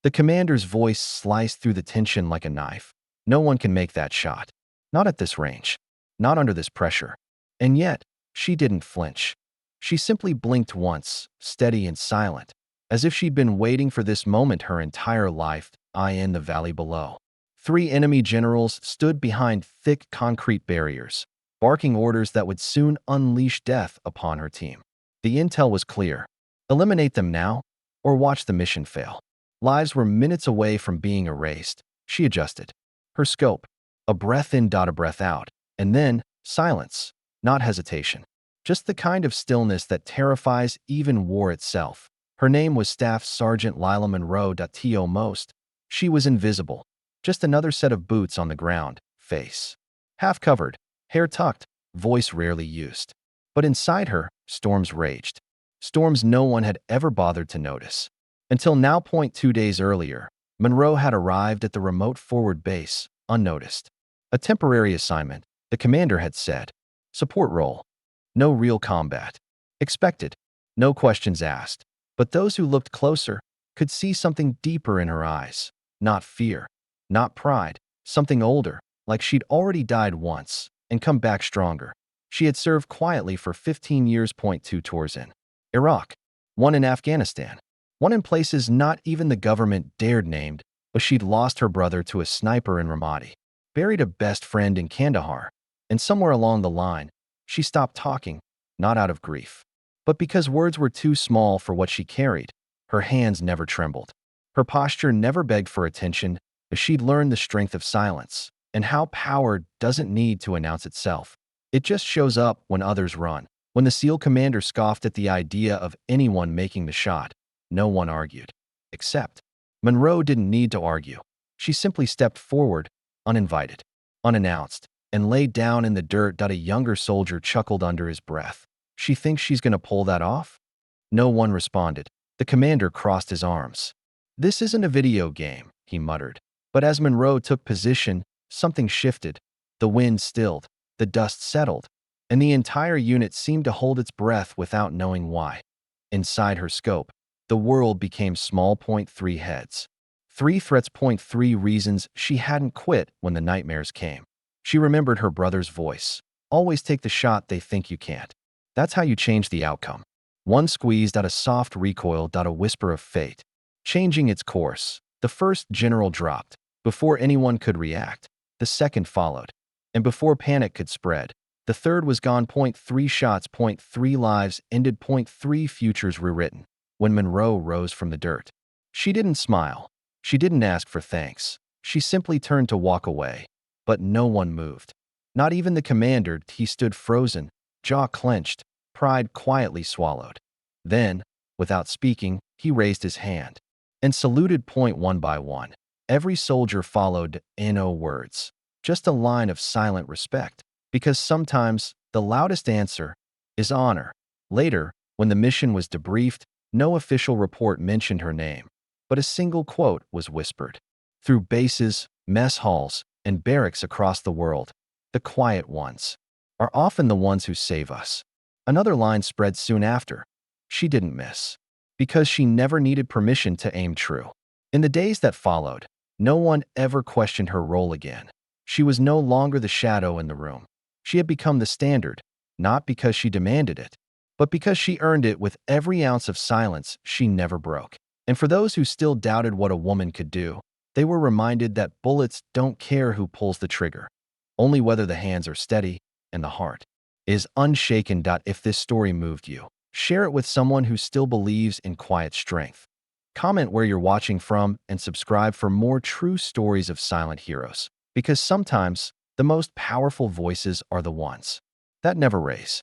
The commander's voice sliced through the tension like a knife. No one can make that shot. Not at this range. Not under this pressure. And yet, she didn't flinch. She simply blinked once, steady and silent, as if she'd been waiting for this moment her entire life. In the valley below, 3 enemy generals stood behind thick concrete barriers, barking orders that would soon unleash death upon her team. The intel was clear. Eliminate them now, or watch the mission fail. Lives were minutes away from being erased. She adjusted her scope. A breath in, a breath out, and then silence, not hesitation. Just the kind of stillness that terrifies even war itself. Her name was Staff Sergeant Lila Monroe. Most. She was invisible. Just another set of boots on the ground, face half covered, hair tucked, voice rarely used. But inside her, storms raged. Storms no one had ever bothered to notice. Until now. 2 days earlier, Monroe had arrived at the remote forward base, unnoticed. A temporary assignment, the commander had said. Support role. No real combat. Expected. No questions asked. But those who looked closer could see something deeper in her eyes. Not fear. Not pride. Something older, like she'd already died once and come back stronger. She had served quietly for 15 years. 2 tours in Iraq. 1 in Afghanistan. 1 in places not even the government dared name, but she'd lost her brother to a sniper in Ramadi, buried a best friend in Kandahar, and somewhere along the line, she stopped talking, not out of grief, but because words were too small for what she carried. Her hands never trembled. Her posture never begged for attention, as she'd learned the strength of silence, and how power doesn't need to announce itself. It just shows up when others run. When the SEAL commander scoffed at the idea of anyone making the shot, no one argued. Except, Monroe didn't need to argue. She simply stepped forward, uninvited, unannounced, and laid down in the dirt. A younger soldier chuckled under his breath. She thinks she's gonna pull that off? No one responded. The commander crossed his arms. This isn't a video game, he muttered. But as Monroe took position, something shifted. The wind stilled, the dust settled, and the entire unit seemed to hold its breath without knowing why. Inside her scope, the world became small. 3 heads. 3 threats. 3 reasons she hadn't quit when the nightmares came. She remembered her brother's voice. Always take the shot they think you can't. That's how you change the outcome. 1 squeezed out a soft recoil. A whisper of fate. Changing its course. The first general dropped. Before anyone could react, the second followed. And before panic could spread, the third was gone. 3 shots. 3 lives ended. 3 futures rewritten. When Monroe rose from the dirt, she didn't smile. She didn't ask for thanks. She simply turned to walk away. But no one moved. Not even the commander. He stood frozen, jaw clenched, pride quietly swallowed. Then, without speaking, he raised his hand and saluted. 1 by 1. Every soldier followed, in no words, just a line of silent respect. Because sometimes the loudest answer is honor. Later, when the mission was debriefed, no official report mentioned her name, but a single quote was whispered. Through bases, mess halls, and barracks across the world, the quiet ones are often the ones who save us. Another line spread soon after. She didn't miss, because she never needed permission to aim true. In the days that followed, no one ever questioned her role again. She was no longer the shadow in the room. She had become the standard, not because she demanded it, but because she earned it with every ounce of silence she never broke. And for those who still doubted what a woman could do, they were reminded that bullets don't care who pulls the trigger, only whether the hands are steady and the heart is unshaken. If this story moved you, share it with someone who still believes in quiet strength. Comment where you're watching from and subscribe for more true stories of silent heroes, because sometimes the most powerful voices are the ones that never raise.